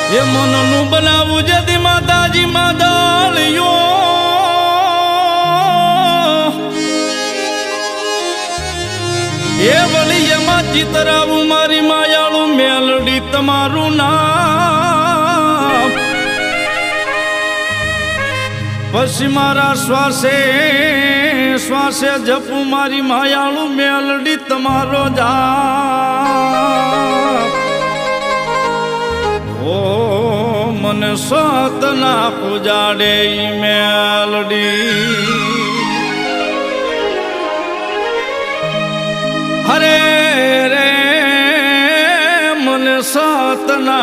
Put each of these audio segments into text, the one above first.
એ મનનું બનાવું જતી માતાજી માદાળિયો એ વળી એમાં ચિતરાવું મારી માયાળું મેલડી તમારું નામ પછી મારા શ્વાસે શ્વાસે જપું મારી માયાળું મેલડી તમારો જાપ ઓ મને સતના પૂજાડે મેલડી હરે રે મને સતના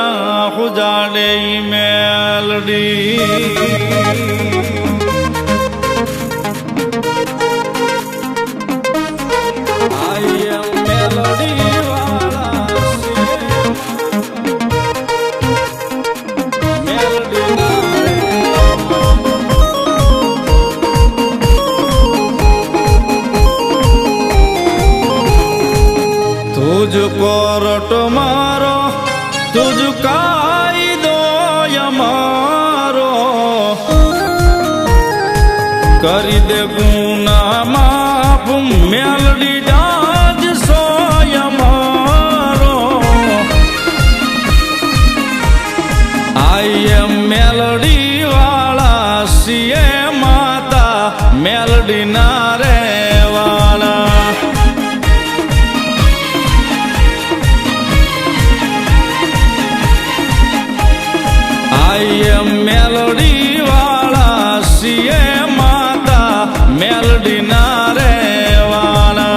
પૂજાડે મેલડી तुझको रट मारो तुझ कायदो यमारो करी दे गुना माफ मेलडी जाज सो यमारो आई एम मेलडी वाला सीए माता मेलडी ना रे वाला आई एम मेलडी वाला सीए माता मेलडी ना रे वाला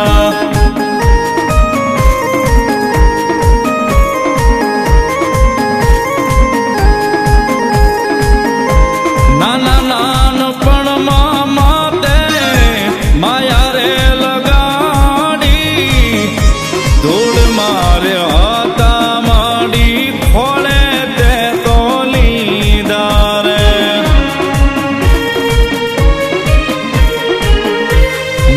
नाना नान पण माते माया रे लगाड़ी धूल मारे हाथा माड़ी खोले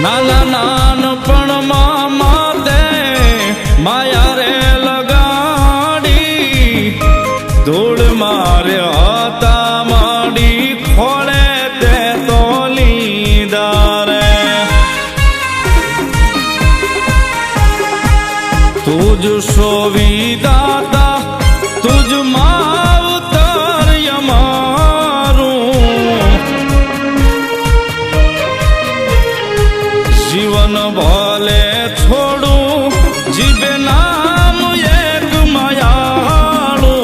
नाला नान पण मामा दे माया रे लगाड़ी धूल मारे हाथा माड़ी खोले ते तो लीदारे तुझ सोविदाता तुझ मावतर यमारू जीवन भले छोड़ू जीवे नाम एक मायाळू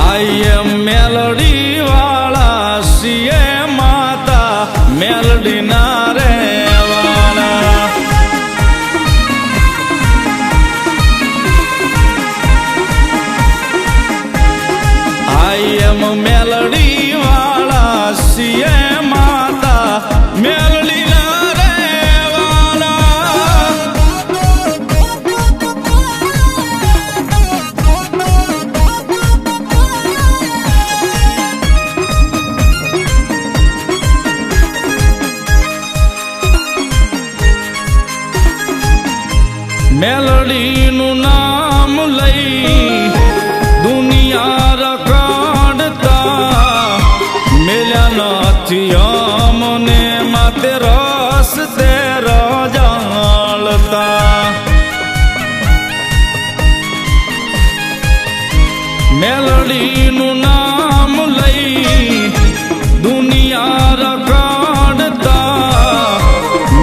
आई एम मेलडी वाला सीए माता मेलडी ना रे वाला आई एम मेलडी सीए माता मेलडी ना रे वाला मेलडी नु नाम लई दुनिया रकाडता मिल्या नाथी मने माते रस तेरा जालता मेलडी नु नाम लई दुनिया रकाडता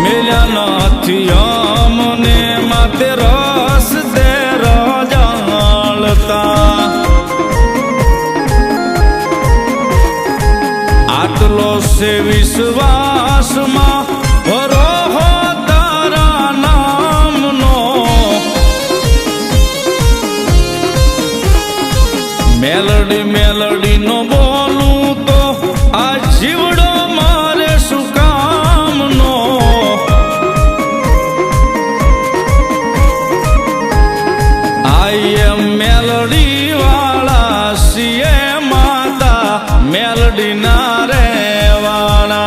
मिल्या नाथी मने माते रस तेरा जालता आटलो से विश्वास मां भरो हो तारा नाम नो मेलडी मेलडी नो बोलू तो आ जीवड़ो मारे Sukam no I am melody वाला सीए माता मेलडी ना रे वाला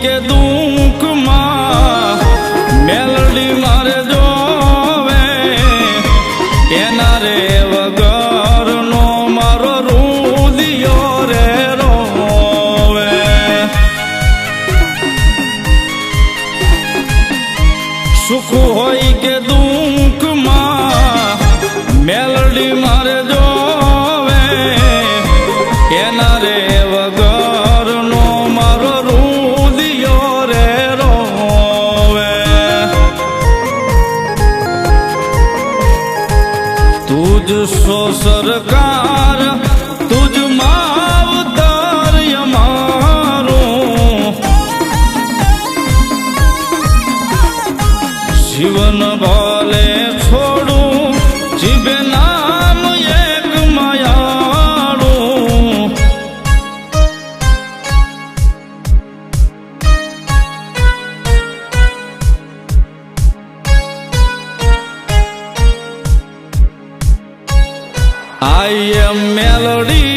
કે દુઃખમાં મેલડી મારે જોવે એના રે વગરનો મારો રુદિયો રે રોવે. સુખ હોય કે દુઃખમાં મેલડી મારે જોવે એના રે વગરનો મારો રુદિયો રે રોવે. તુજ સો સરકાર તુજ માવતર અમારું જીવન ભલે છોડું જીવે નામ એક માયાળું. I am melody